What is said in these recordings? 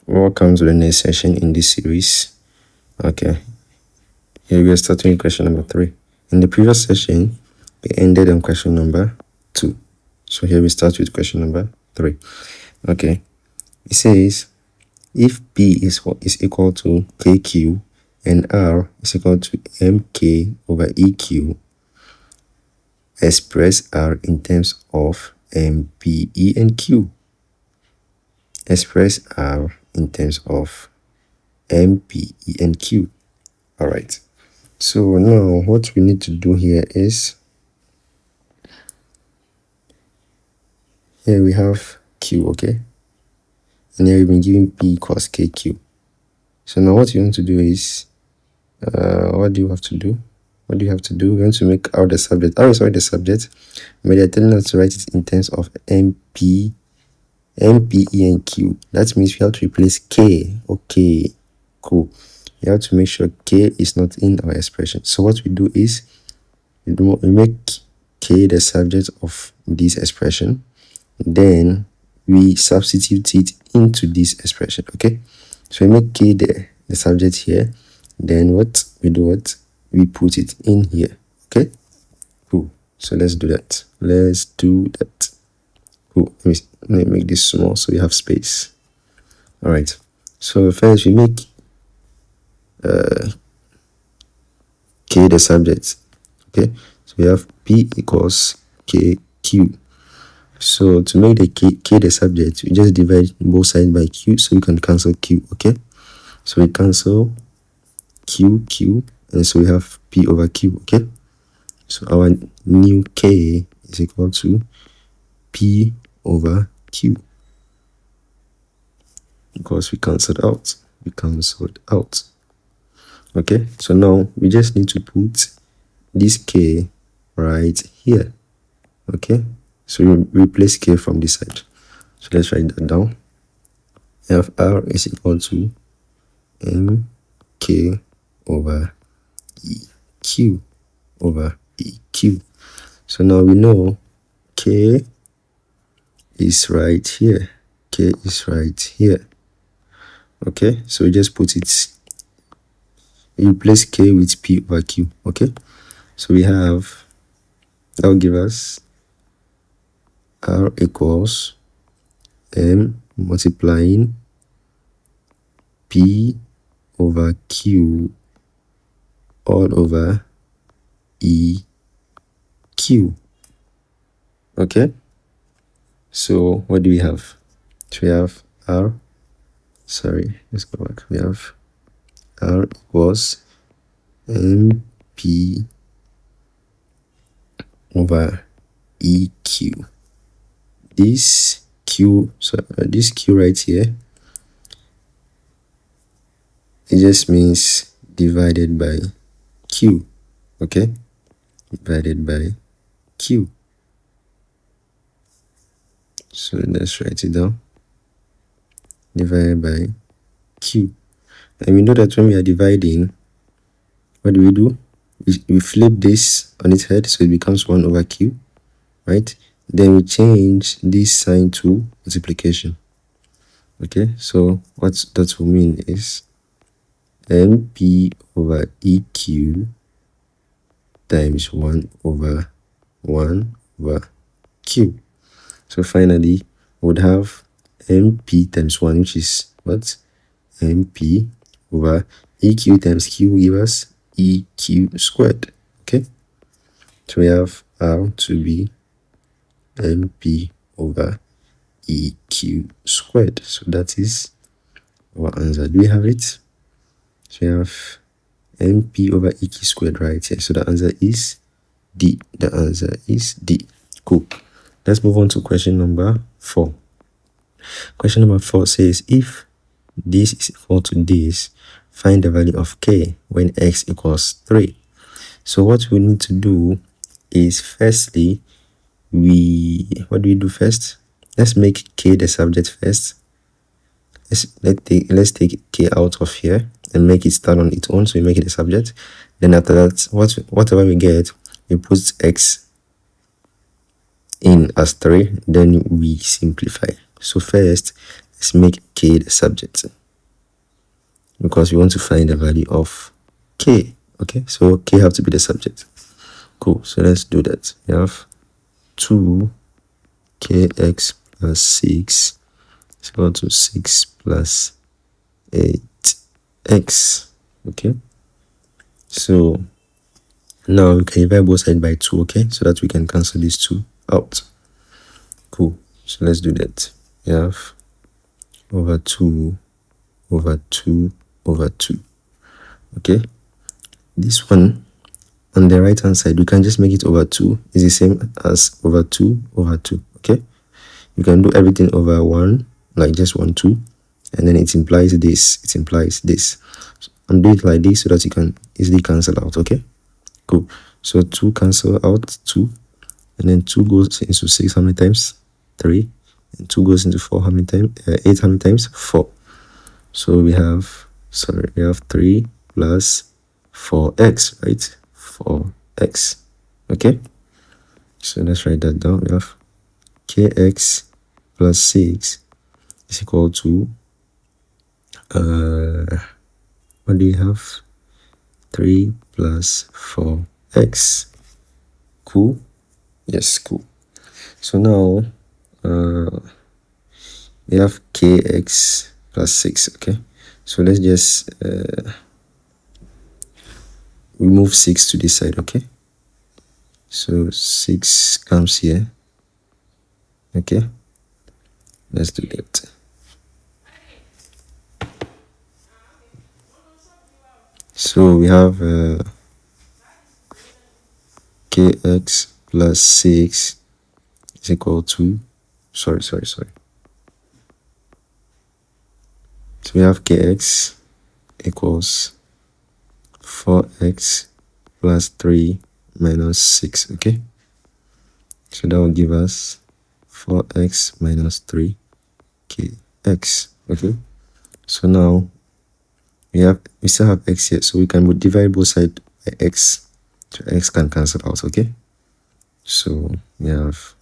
Welcome to the next session in this series. Okay, here we are starting with question number 3. In the previous session, we ended on question number 2. So here we start with question number 3. Okay, it says if P is equal to KQ and R is equal to MK over EQ, express R in terms of MPE and Q. Express R in terms of MPE and Q. All right. So now what we need to do here is, here we have Q, okay? And here we've been given P equals KQ. So now what you want to do is, what do you have to do? What do you have to do? We want to make R the subject. R is already the subject, but they're telling us to write it in terms of MPE and Q. That means we have to replace K. Okay, cool. You have to make sure K is not in our expression. So what we do is, we make K the subject of this expression, then we substitute it into this expression. Okay, so we make K the subject here, then what we do, we put it in here. Okay, cool. So let's do that. Cool. Let me make this small so we have space. All right, so first we make K the subject. Okay, so we have P equals KQ. So to make the K the subject, we just divide both sides by Q, so we can cancel Q. Okay, so we cancel Q, and so we have P over Q. Okay, so our new K is equal to P over Q, because we cancelled out. Okay, so now we just need to put this K right here. Okay, so we replace K from this side. So let's write that down. F R is equal to MK over EQ over EQ. So now we know K is right here. K is right here. Okay, so we just put it, replace K with P over Q. Okay, so we have, that will give us R equals M multiplying P over Q all over EQ. Okay, so what do we have? So we have let's go back. We have R equals MP over EQ. This Q right here, it just means divided by Q. Okay, divided by Q. So let's write it down. Divided by Q. And we know that when we are dividing, what do? We flip this on its head, so it becomes 1 over Q, right? Then we change this sign to multiplication. Okay, so what that will mean is MP over EQ times 1 over Q. So finally, we would have MP times 1, which is what? MP over EQ times Q give us EQ squared. Okay, so we have R to be MP over EQ squared. So that is our answer. Do we have it? So we have MP over EQ squared right here. So the answer is D. The answer is D. Cool. Let's move on to question number 4. Question number 4 says, if this is equal to this, find the value of K when X equals 3. So what we need to do is, firstly, what do we do first? Let's make K the subject first. Let's take K out of here and make it stand on its own, so we make it a subject. Then after that, whatever we get, we put X in as 3, then we simplify. So first, let's make k the subject, because we want to find the value of k. Okay, so k have to be the subject. Cool, so let's do that. We have 2kx plus 6 is equal to 6 plus 8x. Okay, so now we can divide both sides by 2, okay, so that we can cancel these 2 out. Cool, so let's do that. We have over 2 over 2 over 2. Okay, this one on the right hand side, we can just make it over 2. It's the same as over 2 over 2. Okay, you can do everything over 1, like just 1 2, and then it implies this, it implies this. So I'm doing it like this so that you can easily cancel out. Okay, cool. So 2 cancel out 2, and then 2 goes into 6 how many times? 3. And 2 goes into 4 how many times? 8 how many times? 4. So we have 3 plus 4x, right? 4x. Okay, so let's write that down. We have kx plus 6 is equal to what do we have? 3 plus 4x. Cool. Yes, cool. So now we have kx plus 6. Okay, so let's just remove 6 to this side. Okay, so 6 comes here. Okay, let's do that. So we have kx plus 6 is equal to sorry. So we have kx equals 4x plus 3 minus 6. Okay, so that will give us 4x minus 3 kx. Okay, so now we still have x here, so we can divide both sides by x, so x can cancel out. Okay, so we have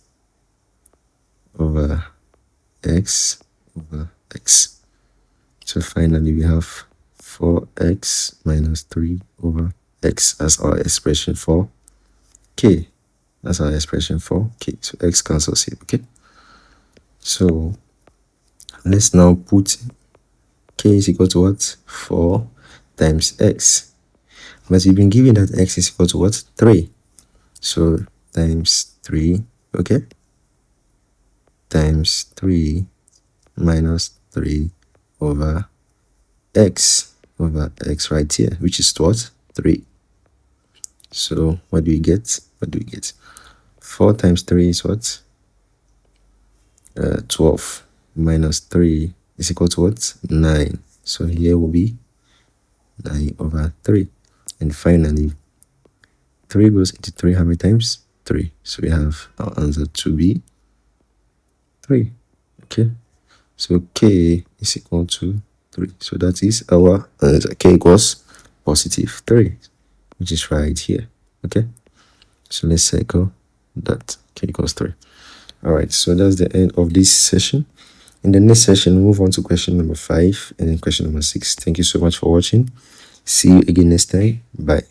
over x over x. So finally we have 4x minus 3 over x as our expression for k. That's our expression for k. So x cancels here. Okay, so let's now put k is equal to what? 4 times x. But we've been given that x is equal to what? 3. So times 3, okay? Times 3 minus 3 over x right here, which is what? 3. So what do we get? 4 times 3 is what? 12 minus 3 is equal to what? 9. So here will be 9 over 3. And finally, 3 goes into 3 how many times? 3. So we have our answer to be 3. Okay, so k is equal to 3. So that is our answer. K equals positive 3, which is right here. Okay, so let's circle that. K equals 3. All right, so that's the end of this session. In the next session, we'll move on to question number 5 and then question number 6. Thank you so much for watching. See you again next time. Bye.